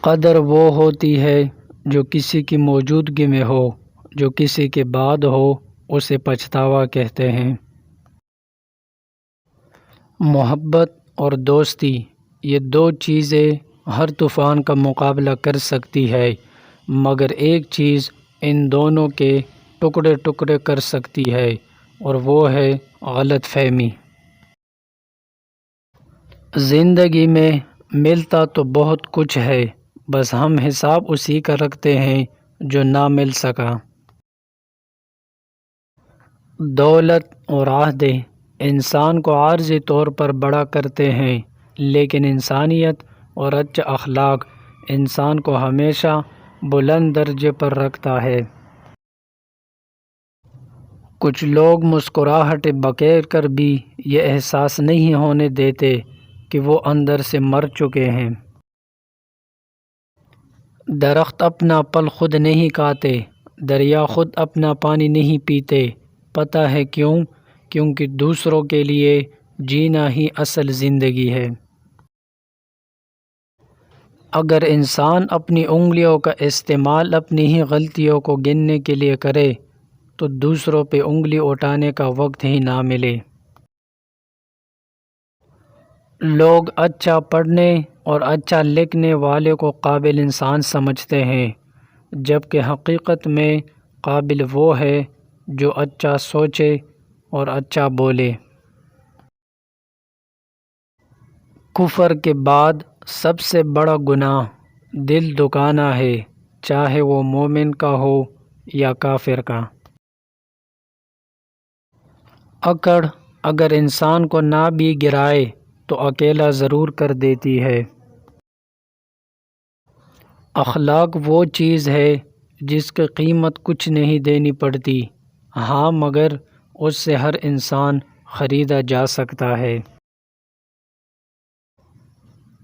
قدر وہ ہوتی ہے جو کسی کی موجودگی میں ہو، جو کسی کے بعد ہو اسے پچھتاوا کہتے ہیں۔ محبت اور دوستی، یہ دو چیزیں ہر طوفان کا مقابلہ کر سکتی ہے، مگر ایک چیز ان دونوں کے ٹکڑے ٹکڑے کر سکتی ہے، اور وہ ہے غلط فہمی۔ زندگی میں ملتا تو بہت کچھ ہے، بس ہم حساب اسی کا رکھتے ہیں جو نہ مل سکا۔ دولت اور عہدے انسان کو عارضی طور پر بڑا کرتے ہیں، لیکن انسانیت اور اچھا اخلاق انسان کو ہمیشہ بلند درجے پر رکھتا ہے۔ کچھ لوگ مسکراہٹ بکیر کر بھی یہ احساس نہیں ہونے دیتے کہ وہ اندر سے مر چکے ہیں۔ درخت اپنا پھل خود نہیں کھاتے، دریا خود اپنا پانی نہیں پیتے۔ پتہ ہے کیوں؟ کیونکہ دوسروں کے لیے جینا ہی اصل زندگی ہے۔ اگر انسان اپنی انگلیوں کا استعمال اپنی ہی غلطیوں کو گننے کے لیے کرے تو دوسروں پہ انگلی اٹھانے کا وقت ہی نہ ملے۔ لوگ اچھا پڑھنے اور اچھا لکھنے والے کو قابل انسان سمجھتے ہیں، جبکہ حقیقت میں قابل وہ ہے جو اچھا سوچے اور اچھا بولے۔ کفر کے بعد سب سے بڑا گناہ دل دکھانا ہے، چاہے وہ مومن کا ہو یا کافر کا۔ اکڑ اگر انسان کو نہ بھی گرائے تو اکیلا ضرور کر دیتی ہے۔ اخلاق وہ چیز ہے جس کی قیمت کچھ نہیں دینی پڑتی، ہاں مگر اس سے ہر انسان خریدا جا سکتا ہے۔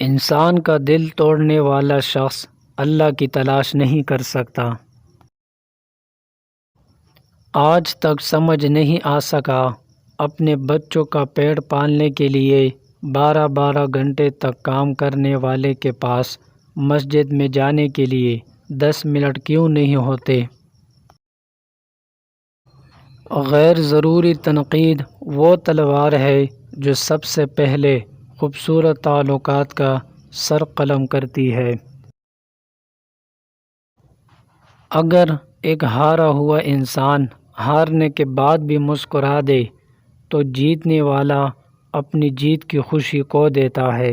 انسان کا دل توڑنے والا شخص اللہ کی تلاش نہیں کر سکتا۔ آج تک سمجھ نہیں آ سکا اپنے بچوں کا پیٹ پالنے کے لیے 12 گھنٹے تک کام کرنے والے کے پاس مسجد میں جانے کے لیے 10 منٹ کیوں نہیں ہوتے۔ غیر ضروری تنقید وہ تلوار ہے جو سب سے پہلے خوبصورت تعلقات کا سر قلم کرتی ہے۔ اگر ایک ہارا ہوا انسان ہارنے کے بعد بھی مسکرا دے تو جیتنے والا اپنی جیت کی خوشی کھو دیتا ہے۔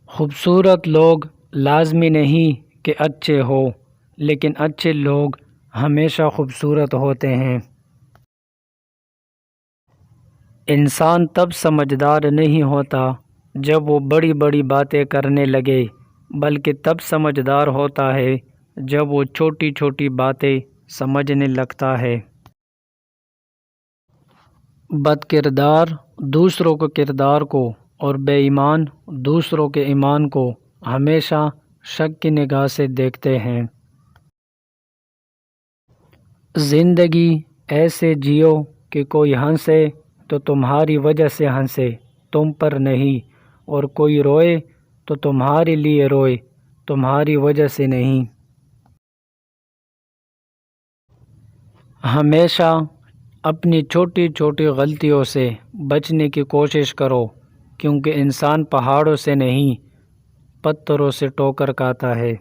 خوبصورت لوگ لازمی نہیں کہ اچھے ہوں، لیکن اچھے لوگ ہمیشہ خوبصورت ہوتے ہیں۔ انسان تب سمجھدار نہیں ہوتا جب وہ بڑی بڑی باتیں کرنے لگے، بلکہ تب سمجھدار ہوتا ہے جب وہ چھوٹی چھوٹی باتیں سمجھنے لگتا ہے۔ بد کردار دوسروں کے کردار کو اور بے ایمان دوسروں کے ایمان کو ہمیشہ شک کی نگاہ سے دیکھتے ہیں۔ زندگی ایسے جیو کہ کوئی ہنسے تو تمہاری وجہ سے ہنسے، تم پر نہیں، اور کوئی روئے تو تمہارے لیے روئے، تمہاری وجہ سے نہیں۔ ہمیشہ اپنی چھوٹی چھوٹی غلطیوں سے بچنے کی کوشش کرو، کیونکہ انسان پہاڑوں سے نہیں پتھروں سے ٹوکر کھاتا ہے۔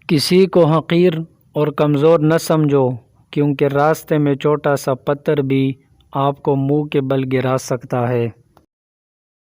کسی کو حقیر اور کمزور نہ سمجھو، کیونکہ راستے میں چھوٹا سا پتھر بھی آپ کو منہ کے بل گرا سکتا ہے۔